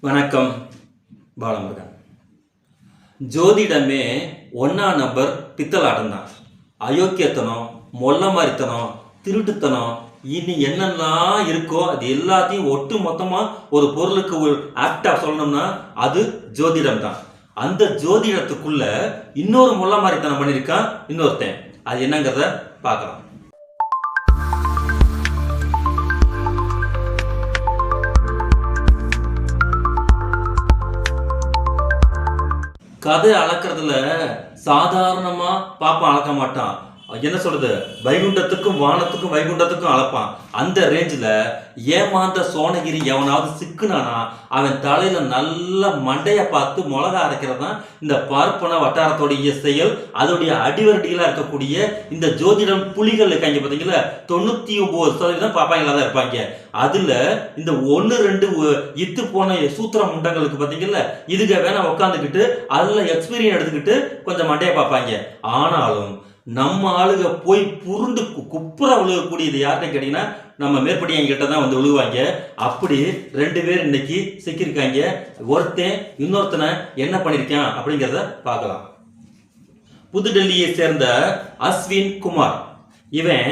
வணக்கம். பாலமுருகன். ஜோதிடமே ஒன்னா நம்பர் பித்தலாட்டம் தான். அயோக்கியத்தனம், மொல்ல மாதிரித்தனம், திருட்டுத்தனம், இனி என்னெல்லாம் இருக்கோ அது எல்லாத்தையும் ஒட்டு மொத்தமா ஒரு பொருளுக்கு ஒரு ஆக்டா சொல்லணும்னா அது ஜோதிடம் தான். அந்த ஜோதிடத்துக்குள்ள இன்னொரு மொல்ல மாதிரித்தனம் பண்ணியிருக்கான் இன்னொருத்தன். அது என்னங்கிறத பார்க்கலாம். கதை அளக்கிறதுல சாதாரணமா பாப்பான் அளக்க மாட்டான். என்ன சொல்றது, வைகுண்டத்துக்கும் வானத்துக்கும் வைகுண்டத்துக்கும் அளப்பான். அந்த ரேஞ்சில் ஏமாந்த சோனகிரி எவனாவது சிக்குனானா அவன் தலையில நல்ல மண்டைய பார்த்து மிளகா அரைக்கிறது தான் இந்த பார்ப்பன வட்டாரத்தோடைய செயல். அதோடைய அடிவரடிகளா இருக்கக்கூடிய இந்த ஜோதிடம் புலிகள் இருக்காங்க பார்த்தீங்களா, 99% பாப்பாங்களா தான் இருப்பாங்க. அதுல இந்த 1-2 இத்து போன சூத்திர முண்டங்களுக்கு பார்த்தீங்கல்ல, இதுக்கு வேணா உட்காந்துக்கிட்டு அதுல எக்ஸ்பீரியன்ஸ் எடுத்துக்கிட்டு கொஞ்சம் மண்டைய பார்ப்பாங்க. ஆனாலும் நம்ம ஆளுக போய் புருண்டு குப்புற விழுகக்கூடியது யாருன்னு கேட்டீங்கன்னா நம்ம மேற்படியாங்க கிட்ட தான் வந்து விழுவாங்க. அப்படி 2 பேர் இன்னைக்கு சிக்கியிருக்காங்க. ஒருத்தன் இன்னொருத்தனை என்ன பண்ணிருக்கான் அப்படிங்கிறத பார்க்கலாம். புதுடெல்லியை சேர்ந்த அஸ்வின் குமார், இவன்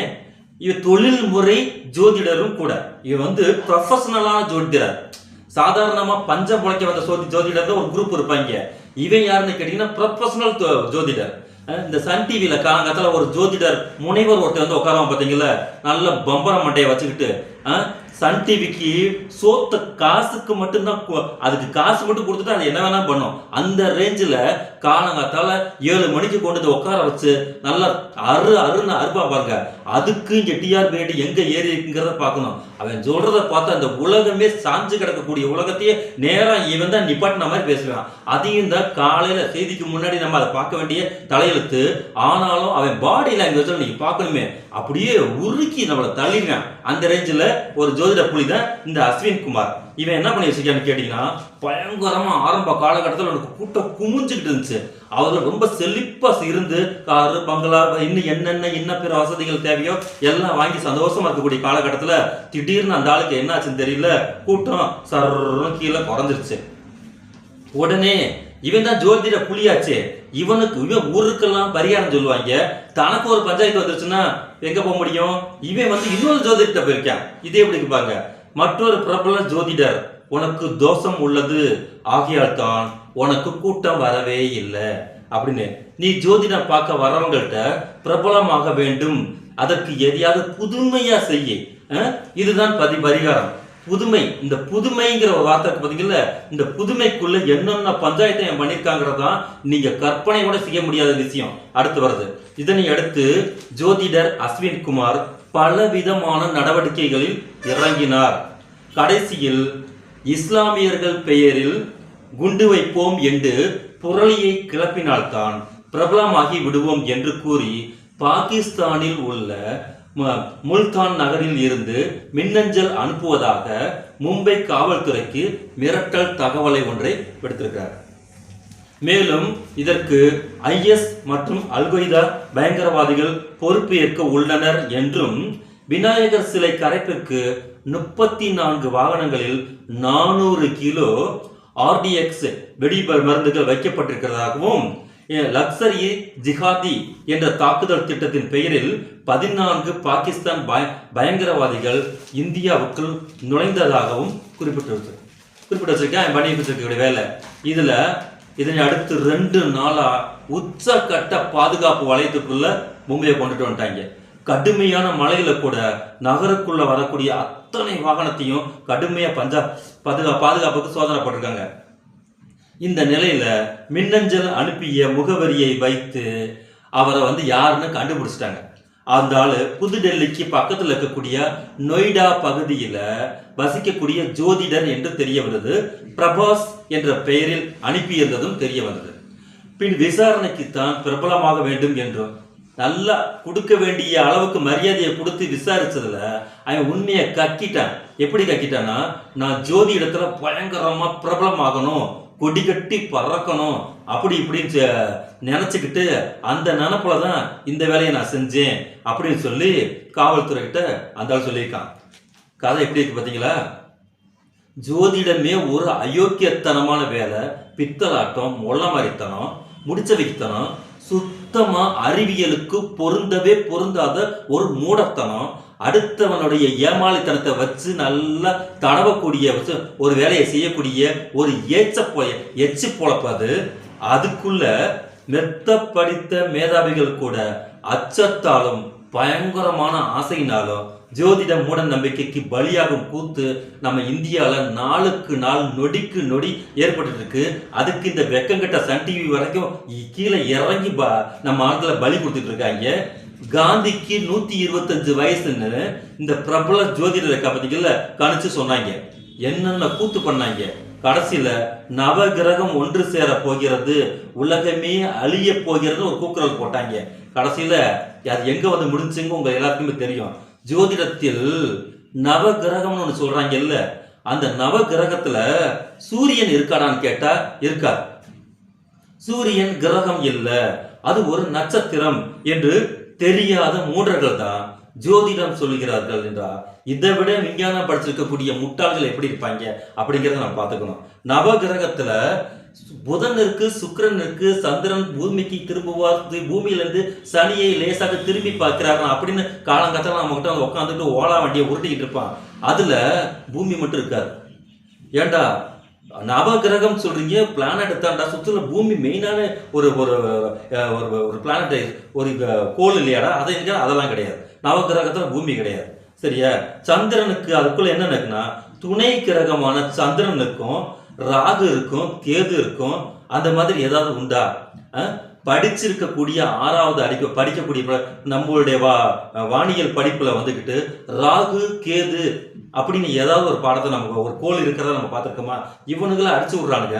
தொழில்முறை ஜோதிடரும் கூட. இவன் வந்து ப்ரொஃபஷனலான ஜோதிடர். சாதாரணமா பஞ்சம் புழைக்க வந்த ஜோதிடர் ஒரு குரூப் இருப்பாங்க. இவன் யாருன்னு கேட்டீங்கன்னா ப்ரொஃபஷனல் ஜோதிடர். இந்த சன் டிவியில காலங்காலத்தில் ஒரு ஜோதிடர் முனைவர் ஒருத்தர் வந்து உட்காரவான் பார்த்தீங்களா, நல்ல பம்பரம் மண்டையை வச்சுக்கிட்டு. சன் டிவிக்கு சோத்த காசுக்கு மட்டும்தான், அதுக்கு காசு மட்டும் கொடுத்துட்டு அது என்ன வேணா பண்ணும். அந்த ரேஞ்சில் காலங்காத்தால 7 மணிக்கு கொண்டு வந்து உட்கார வச்சு நல்லா அருன்னு அறுப்பா பாருங்க. அதுக்கு இங்கே டிஆர்பி ரேட் எங்க ஏறி இருக்குங்கிறத பார்க்கணும். அவன் சொல்றத பார்த்தா அந்த உலகமே சாஞ்சு கிடக்கக்கூடிய உலகத்தையே நேரம் இவன் தான் நிப்பாட்டின மாதிரி பேசுவான். அதையும் தான் காலையில செய்திக்கு முன்னாடி நம்ம அதை பார்க்க வேண்டிய தலையெழுத்து. ஆனாலும் அவன் பாடி லாங்குவேஜ் நீங்க பார்க்கணுமே, அப்படியே உருக்கி நம்மளை தள்ளிடுறான். அந்த ரேஞ்சில் ஒரு ஜோதிட புலி தான் இந்த அஸ்வின் குமார். இவன் என்ன பண்ணி வச்சிருக்கான்னு கேட்டீங்கன்னா, பயங்கரமா ஆரம்ப காலகட்டத்தில் உனக்கு கூட்டம் குமிஞ்சுக்கிட்டு இருந்துச்சு. அவர்கள் ரொம்ப செழிப்பா இருந்து காரு பங்களா இன்னும் என்ன பிற வசதிகள் தேவையோ எல்லாம் வாங்கி சந்தோஷமா இருக்கக்கூடிய காலகட்டத்தில் திடீர்னு அந்த ஆளுக்கு என்ன ஆச்சுன்னு தெரியல, கூட்டம் சர்ன்னு கீழே குறைஞ்சிருச்சு. உடனே இவன் தான் ஜோதிட புலியாச்சு. இவன் ஊருக்கெல்லாம் பரிகாரம் சொல்லுவாங்க. தனக்கு ஒரு பஞ்சாயத்து வந்துருச்சுன்னா எங்க போக முடியும்? இவன் வந்து இன்னொரு ஜோதிடத்தை போயிருக்கான். இதே எப்படி இருப்பாங்க, மற்றொரு பிரபல ஜோதிடர் உனக்கு தோஷம் உள்ளது, ஆகையால் தான் உனக்கு கூட்டம் வரவே இல்லை அப்படின்னு. நீ ஜோதிடம் பார்க்க வரவங்கள்ட்ட பிரபலமாக வேண்டும், அதற்கு எதையாவது புதுமையா செய்ய. இதுதான் பரிகாரம். புதுமை. இந்த புதுமைங்கிற ஒரு வார்த்தை பார்த்தீங்கல்ல, இந்த புதுமைக்குள்ள என்னென்ன பஞ்சாயத்தை பண்ணியிருக்காங்கிறதான் நீங்க கற்பனை கூட செய்ய முடியாத விஷயம் அடுத்து வருது. இதனை அடுத்து ஜோதிடர் அஸ்வின் குமார் பல விதமான நடவடிக்கைகளில் இறங்கினார். கடைசியில் இஸ்லாமியர்கள் பெயரில் குண்டு வைப்போம் என்று புரளியை கிளப்பினால்தான் பிரபலமாகி விடுவோம் என்று கூறி பாகிஸ்தானில் உள்ள முல்தான் நகரில் இருந்து மின்னஞ்சல் அனுப்புவதாக மும்பை காவல்துறைக்கு மிரட்டல் தகவலை ஒன்றை விடுத்திருக்கிறார். மேலும் இதற்கு IS மற்றும் அல்கொய்தா பயங்கரவாதிகள் பொறுப்பு ஏற்க உள்ளனர் என்றும், விநாயகர் சிலை கரைப்பிற்கு 34 வாகனங்களில் 400 கிலோ RDX வெடி மருந்துகள் வைக்கப்பட்டிருக்கிறதாகவும், லக்சர் இ ஜிஹாதி என்ற தாக்குதல் திட்டத்தின் பெயரில் 14 பாகிஸ்தான் பயங்கரவாதிகள் இந்தியாவுக்குள் நுழைந்ததாகவும் குறிப்பிட்டு வச்சிருக்கேன். பண்ணிட்டு வேலை. இதனை அடுத்து 2 நாளா உச்சக்கட்ட பாதுகாப்பு வளையத்துக்குள்ள மும்பையை கொண்டுட்டு வந்துட்டாங்க. கடுமையான மழையில கூட நகருக்குள்ள வரக்கூடிய அத்தனை வாகனத்தையும் கடுமையா பாதுகாப்புக்கு சோதனை போட்டிருக்காங்க. இந்த நிலையில மின்னஞ்சல் அனுப்பிய முகவரியை வைத்து அவரை வந்து யாருன்னு கண்டுபிடிச்சிட்டாங்க. அந்த ஆளு புதுடெல்லிக்கு பக்கத்தில் இருக்கக்கூடிய நொய்டா பகுதியில் வசிக்கக்கூடிய ஜோதிடர் என்று தெரிய வந்தது. பிரபாஸ் என்ற பெயரில் அனுப்பியிருந்ததும் தெரிய வந்தது. பின் விசாரணைக்குத்தான் பிரபலமாக வேண்டும் என்றும் நல்லா கொடுக்க வேண்டிய அளவுக்கு மரியாதையை கொடுத்து விசாரிச்சதுல அவன் உண்மையை கக்கிட்டான். எப்படி கக்கிட்டான்னா, நான் ஜோதி இடத்துல பயங்கரமா பிரபலமாகணும், கொடி கட்டி பறக்கணும் அப்படி இப்படின்னு நினைச்சுக்கிட்டு அந்த நினைப்புல தான் இந்த வேலையை நான் செஞ்சேன் அப்படின்னு சொல்லி காவல்துறை கிட்ட அந்த ஆள் சொல்லியிருக்கான். கதை எப்படி இருக்கு பார்த்தீங்களா? ஜோதிடமே ஒரு அயோக்கியத்தனமான வேலை, பித்தலாட்டம், மொள்ளமாரித்தனம், முடிச்ச வைத்தனம், சுத்தமா அறிவியலுக்கு பொருந்தவே பொருந்தாத ஒரு மூடத்தனம், அடுத்தவனுடைய ஏமாளித்தனத்தை வச்சு நல்லா தடவக்கூடிய ஒரு வேலையை செய்யக்கூடிய ஒரு எச்சு பொழப்பது. அதுக்குள்ள மெத்த படித்த மேதாவிகள் கூட அச்சத்தாலும் பயங்கரமான ஆசையினாலும் ஜோதிட மூட நம்பிக்கைக்கு பலியாகும் கூத்து நம்ம இந்தியாவில் நாளுக்கு நாள் நொடிக்கு நொடி ஏற்பட்டு இருக்கு. அதுக்கு இந்த வெக்கங்கட்ட சன் டிவி வரைக்கும் கீழே இறங்கி நம்ம ஆட்களை பலி கொடுத்துட்டு இருக்காங்க. காந்திக்கு 125 வயசுன்னு இந்த பிரபல ஜோதிடரை பார்த்தீங்கல்ல கணிச்சு சொன்னாங்க. என்னென்ன கூத்து பண்ணாங்க. கடைசியில நவகிரகம் ஒன்று சேர போகிறது, உலகமே அழிய போகிறது ஒரு கூக்குரல் போட்டாங்க. கடைசியில அது எங்க வந்து முடிஞ்சுங்க உங்க எல்லாருக்குமே தெரியும். ஜோதிடத்தில் நவகிரகம்னு ஒன்று சொல்றாங்கல்ல, அந்த நவகிரகத்துல சூரியன் இருக்காடான்னு கேட்டா இருக்கா. சூரியன் கிரகம் இல்ல, அது ஒரு நட்சத்திரம் என்று தெரியாத மூடர்கள் தான் ஜோதிடம் சொல்லுகிறார்கள் என்றால் இதை விட விஞ்ஞானம் படிச்சிருக்கக்கூடிய முட்டாள்கள் எப்படி இருப்பாங்க அப்படிங்கிறத நம்ம பார்த்துக்கணும். நவகிரகத்துல புதன் இருக்கு, சுக்கிரன் இருக்கு, சந்திரன் பூமிக்கு திரும்புவார், பூமியிலிருந்து சனியை லேசாக திரும்பி பார்க்கிறாங்க அப்படின்னு காலங்காத்தால நம்ம கிட்ட உட்காந்துட்டு ஓலா வண்டியை உருட்டிக்கிட்டு இருப்பான். அதுல பூமி மட்டும் இருக்காது. ஏண்டா நவகிரகம் சொல்றீங்க, பிளானட் தாண்டா சுற்றுல பூமி மெயினான ஒரு ஒரு பிளானட் ஒரு கோள் இல்லையாடா, அதை அதெல்லாம் கிடையாது. நவகிரகத்துல பூமி கிடையாது. சரியா? சந்திரனுக்கு அதுக்குள்ள என்ன இருக்குன்னா துணை கிரகமான சந்திரன் இருக்கும், ராகு இருக்கும், கேது இருக்கும். அந்த மாதிரி ஏதாவது உண்டா? படிச்சிருக்கக்கூடிய 6வது படிக்கக்கூடிய நம்மளுடைய வானியல் படிப்புல வந்துக்கிட்டு ராகு கேது அப்படின்னு ஏதாவது ஒரு பாடத்தை நம்ம ஒரு கோள் இருக்கிறத நம்ம பார்த்துருக்கோமா? இவனுங்களை அடிச்சு விடுறானுங்க.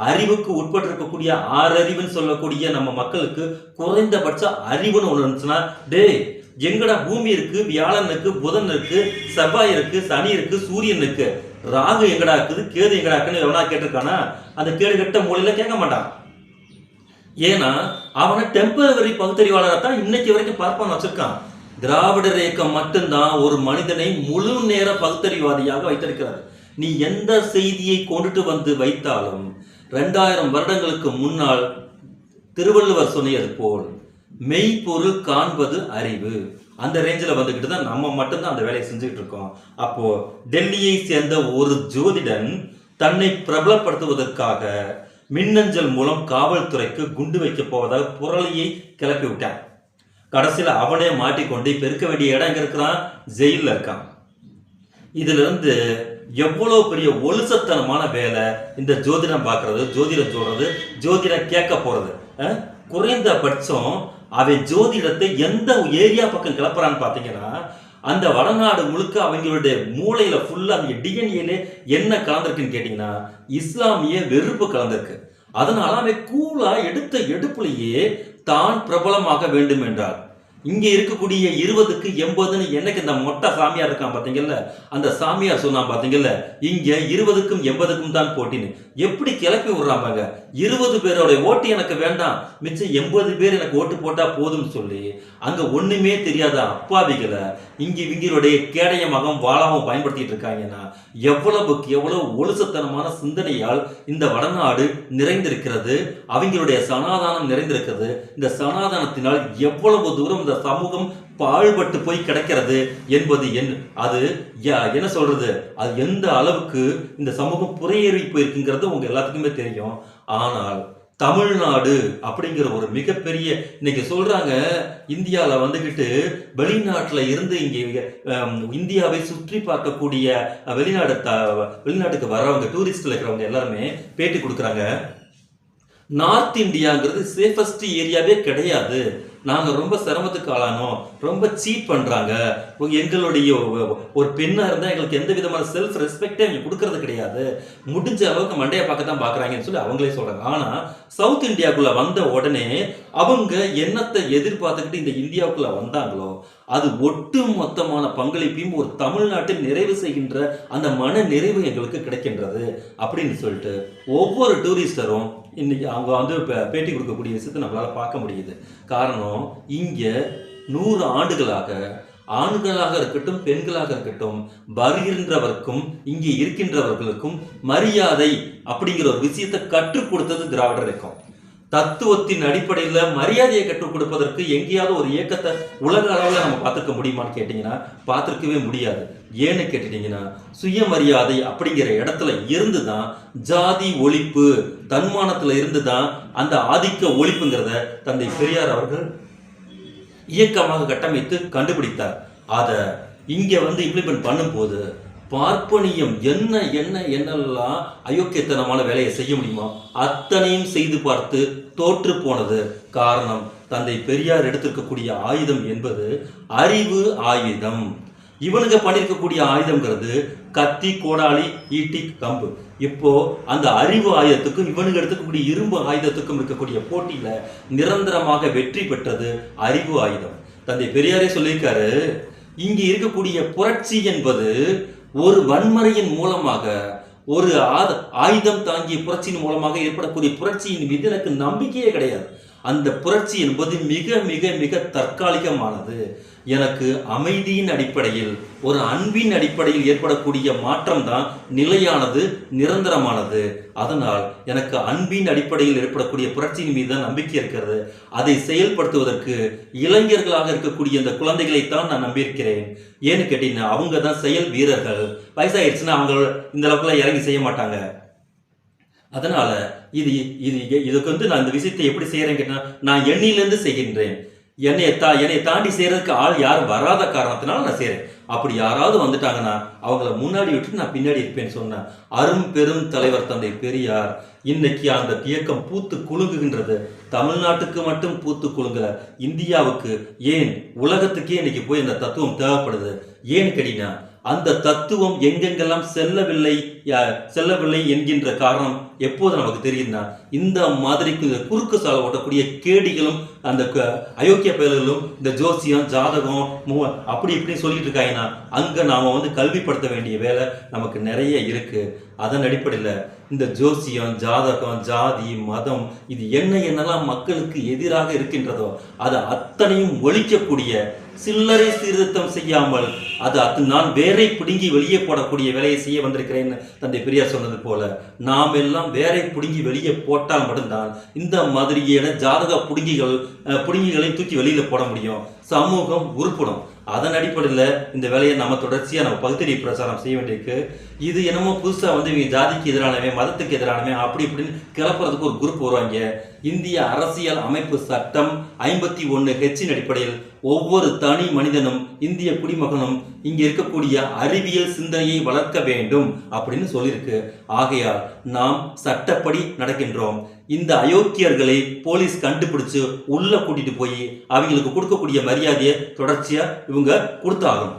அறிவுக்கு உட்பட்டு இருக்கக்கூடிய 6 அறிவுன்னு சொல்லக்கூடிய நம்ம மக்களுக்கு குறைந்தபட்ச அறிவுன்னு ஒன்று இருந்துச்சுன்னா, டேய் எங்கடா பூமி இருக்கு, வியாழன் இருக்கு, புதன் இருக்கு, செவ்வாய் இருக்கு, சனி இருக்கு, சூரியன் இருக்கு, ராகு எங்கடா இருக்குது, கேது எங்கடா இருக்குன்னு எவனா கேட்டிருக்கானா? அந்த கேடு கெட்ட மூலையில கேட்க மாட்டான். ஏன்னா அவனை டெம்பரவரி பகுத்தறிவாளரை தான் இன்னைக்கு வரைக்கும் பார்ப்பான் வச்சிருக்கான். திராவிடர் இயக்கம் மட்டும்தான் ஒரு மனிதனை முழு நேர பகுத்தறிவாதியாக வைத்திருக்கிறார். நீ எந்த செய்தியை கொண்டுட்டு வந்து வைத்தாலும் 2000 வருடங்களுக்கு முன்னால் திருவள்ளுவர் சொன்னது போல் மெய்ப்பொருள் காண்பது அறிவு, அந்த ரேஞ்சில் வந்துக்கிட்டு தான் நம்ம மட்டும்தான் அந்த வேலையை செஞ்சுக்கிட்டு இருக்கோம். அப்போ டெல்லியை சேர்ந்த ஒரு ஜோதிடன் தன்னை பிரபலப்படுத்துவதற்காக மின்னஞ்சல் மூலம் காவல்துறைக்கு குண்டு வைக்க போவதாக புரளியை கிளப்பி விட்டான். கடைசியில் அவனே மாட்டிக்கொண்டு இப்ப இருக்க வேண்டிய இடம் எங்க இருக்கிறான்? ஜெயில இருக்கான். இதுல இருந்து எவ்வளவு பெரிய ஒழுசத்தனமான வேலை இந்த ஜோதிடம் பார்க்கறது, ஜோதிடம் சொல்றது, ஜோதிடம் கேட்க போறது. குறைந்தபட்சம் அவன் ஜோதிடத்தை எந்த ஏரியா பக்கம் கிளப்புறான்னு பாத்தீங்கன்னா, அந்த வடநாடு முழுக்க அவங்களுடைய மூளையில ஃபுல்லா அந்த டிஎன்ஏல என்ன கலந்திருக்குன்னு கேட்டீங்கன்னா இஸ்லாமிய வெறுப்பு கலந்திருக்கு. அதனால அவன் கூலா எடுத்த எடுப்புலயே தான் பிரபலமாக வேண்டும் என்றார். இங்க இருக்கக்கூடிய 20க்கு 80ன்னு என்னைக்கு இந்த மொட்டை சாமியார் இருக்கான் பாத்தீங்கல்ல, அந்த சாமியார் சொன்னான் பாத்தீங்கல்ல, இங்க 20க்கும் 80க்கும் தான் போட்டின்னு. எப்படி கிளப்பி விடுறாங்க? 20 பேரோட ஓட்டு எனக்கு வேண்டாம், மிச்சம் 80 பேர் எனக்கு ஓட்டு போட்டா போதும்னு சொல்லி அங்க ஒண்ணுமே தெரியாத அப்பாவிகளை இங்க இவங்களுடைய கேடைய மகம் வாழாவும் பயன்படுத்திட்டு இருக்காங்கன்னா எவ்வளவுக்கு எவ்வளவு ஒழுசத்தனமான சிந்தனையால் இந்த வடநாடு நிறைந்திருக்கிறது, அவங்களுடைய சனாதானம் நிறைந்திருக்கிறது. இந்த சனாதானத்தினால் எவ்வளவு தூரம் இந்த சமூகம் பாழ்பட்டு போய் கிடக்கிறது என்பது அது என்ன சொல்றது, அது எந்த அளவுக்கு இந்த சமூகம் புறையேறி போயிருக்குங்கிறது உங்க எல்லாத்துக்குமே தெரியும். ஆனால் தமிழ்நாடு அப்படிங்கிற ஒரு மிகப்பெரிய இன்னைக்கு சொல்றாங்க, இந்தியாவில் வந்துக்கிட்டு வெளிநாட்டுல இருந்து இங்கே இந்தியாவை சுற்றி பார்க்கக்கூடிய வெளிநாட்டுக்கு வர்றவங்க டூரிஸ்ட்ல இருக்கிறவங்க எல்லாருமே பேட்டி கொடுக்குறாங்க. நார்த் இந்தியாங்கிறது சேஃபஸ்ட் ஏரியாவே கிடையாது, நாங்க ரொம்ப சிரமத்துக்கு ஆளானோம், ரொம்ப சீட் பண்றாங்க, எங்களுடைய ஒரு பெண்ணா இருந்தா எங்களுக்கு எந்த விதமான செல்ஃப் ரெஸ்பெக்டே அவங்க கொடுக்கறது கிடையாது, முடிஞ்ச அளவுக்கு மண்டையை பார்க்க தான் பாக்குறாங்கன்னு சொல்லி அவங்களே சொல்றாங்க. ஆனா சவுத் இந்தியாவுக்குள்ள வந்த உடனே அவங்க என்னத்தை எதிர்பார்த்துக்கிட்டு இந்த இந்தியாவுக்குள்ள வந்தாங்களோ அது ஒட்டு மொத்தமான பங்களிப்பையும் ஒரு தமிழ்நாட்டில் நிறைவு செய்கின்ற அந்த மன நிறைவு எங்களுக்கு கிடைக்கின்றது அப்படின்னு சொல்லிட்டு ஒவ்வொரு டூரிஸ்டரும் இன்னைக்கு அவங்க வந்து பேட்டி கொடுக்கக்கூடிய விஷயத்தை நம்மளால பார்க்க முடியுது. காரணம், இங்க 100 ஆண்டுகளாக ஆண்களாக இருக்கட்டும் பெண்களாக இருக்கட்டும் வருகின்றவர்க்கும் இங்கே இருக்கின்றவர்களுக்கும் மரியாதை அப்படிங்கிற ஒரு விஷயத்தை கற்றுக் கொடுத்தது திராவிடர் இயக்கம். தத்துவத்தின் அடிப்படையில் மரியாதையை கற்றுக் கொடுப்பதற்கு எங்கேயாவது ஒரு இயக்கத்தை உலக அளவில் நம்ம பார்த்துருக்க முடியுமான்னு கேட்டிங்கன்னா பார்த்துருக்கவே முடியாது. ஏன்னு கேட்டுட்டீங்கன்னா சுயமரியாதை அப்படிங்கிற இடத்துல இருந்து தான் ஜாதி ஒழிப்பு, தன்மானத்தில் இருந்து தான் அந்த ஆதிக்க ஒழிப்புங்கிறத தந்தை பெரியார் அவர்கள் இயக்கமாக கட்டமைத்து கண்டுபிடித்தார். அதை இங்கே இம்ப்ளிமெண்ட் பண்ணும்போது பார்ப்பனியம் என்னெல்லாம் அயோக்கியத்தனமான வேலையை செய்ய முடியுமோ அத்தனையும் செய்து பார்த்து தோற்று போனது. காரணம், தந்தை பெரியார் எடுத்திருக்கக்கூடிய ஆயுதம் என்பது அறிவு ஆயுதம். இவனுங்க பண்ணியிருக்கக்கூடிய ஆயுதம்ங்கிறது கத்தி, கோடாளி, ஈட்டி, கம்பு. இப்போ அந்த அறிவு ஆயுதத்துக்கும் இவனுங்க எடுத்துக்கக்கூடிய இரும்பு ஆயுதத்துக்கும் இருக்கக்கூடிய போட்டியில நிரந்தரமாக வெற்றி பெற்றது அறிவு ஆயுதம். தந்தை பெரியாரே சொல்லியிருக்காரு, இங்கே இருக்கக்கூடிய புரட்சி என்பது ஒரு வன்முறையின் மூலமாக, ஒரு ஆயுதம் தாங்கிய புரட்சியின் மூலமாக ஏற்படக்கூடிய புரட்சியின் மீது எனக்கு நம்பிக்கையே கிடையாது. அந்த புரட்சி என்பது மிக மிக மிக தற்காலிகமானது. எனக்கு அமைதியின் அடிப்படையில், ஒரு அன்பின் அடிப்படையில் ஏற்படக்கூடிய மாற்றம் தான் நிலையானது, நிரந்தரமானது. அதனால் எனக்கு அன்பின் அடிப்படையில் ஏற்படக்கூடிய புரட்சியின் மீது தான் நம்பிக்கை இருக்கிறது. அதை செயல்படுத்துவதற்கு இளைஞர்களாக இருக்கக்கூடிய இந்த குழந்தைகளைத்தான் நான் நம்பியிருக்கிறேன். ஏன்னு கேட்டீங்கன்னா அவங்க தான் செயல் வீரர்கள். வயசாயிடுச்சுன்னா அவங்க இந்த அளவுக்குலாம் இறங்கி செய்ய மாட்டாங்க. அதனால இதுக்கு நான் இந்த விஷயத்தை எப்படி செய்யறேன்னு கேட்டா, நான் எண்ணிலிருந்து செய்கின்றேன். என்னை தாண்டி செய்யறதுக்கு ஆள் யாரும் வராத காரணத்தினால நான் செய்யறேன். அப்படி யாராவது வந்துட்டாங்கன்னா அவங்கள முன்னாடி விட்டு நான் பின்னாடி இருப்பேன்னு சொன்னேன். அரும் பெரும் தலைவர் தந்தை பெரியார். இன்னைக்கு அந்த இயக்கம் பூத்து குலுங்குகின்றது. தமிழ்நாட்டுக்கு மட்டும் பூத்து குலுங்கல, இந்தியாவுக்கு, ஏன் உலகத்துக்கே இன்னைக்கு போய் அந்த தத்துவம் தேவைப்படுது. ஏன்னு கேட்டீங்கன்னா அந்த தத்துவம் எங்கெங்கெல்லாம் செல்லவில்லை என்கின்ற காரணம் எப்போது நமக்கு தெரியுதுன்னா, இந்த மாதிரி குறுக்கு சாலை ஓட்டக்கூடிய கேடிகளும் அந்த அயோக்கிய பயல்களும் இந்த ஜோசியம், ஜாதகம் அப்படி இப்படின்னு சொல்லிட்டு இருக்காங்கன்னா அங்க நாம கல்விப்படுத்த வேண்டிய வேலை நமக்கு நிறைய இருக்கு. அதன் அடிப்படையில் இந்த ஜோசியம், ஜாதகம், ஜாதி, மதம் இது என்னெல்லாம் மக்களுக்கு எதிராக இருக்கின்றதோ அதை அத்தனையும் ஒழிக்கக்கூடிய, சில்லறை சீர்திருத்தம் செய்யாமல் அது நான் வேரை பிடுங்கி வெளியே போடக்கூடிய வேலையை செய்ய வந்திருக்கிறேன்னு தந்தை பெரியார் சொன்னது போல, நாம் எல்லாம் வேரை பிடுங்கி வெளியே போட்டால் மட்டும்தான் இந்த மாதிரியான ஜாதக புடுங்கிகளை தூக்கி வெளியில போட முடியும். சமூகம் உருப்படும். அதன் அடிப்படையில் இந்த வேலையை நம்ம தொடர்ச்சியாக நம்ம பகுத்தறிவு பிரச்சாரம் செய்ய வேண்டியிருக்கு. இது என்னமோ புதுசாக இவங்க ஜாதிக்கு எதிரானவன், மதத்துக்கு எதிரானவன் அப்படி இப்படின்னு கிளப்புறதுக்கு ஒரு குரூப் வருவாங்க. இந்திய அரசியல் அமைப்பு சட்டம் 51H அடிப்படையில் ஒவ்வொரு தனி மனிதனும், இந்திய குடிமகனும் இங்க இருக்கக்கூடிய அறிவியல் சிந்தனையை வளர்க்க வேண்டும் அப்படின்னு சொல்லியிருக்கு. ஆகையால் நாம் சட்டப்படி நடக்கின்றோம். இந்த அயோக்கியர்களை போலீஸ் கண்டுபிடிச்சு உள்ள கூட்டிட்டு போய் அவங்களுக்கு கொடுக்கக்கூடிய மரியாதையை தொடர்ச்சியா இவங்க கொடுத்தாகணும்.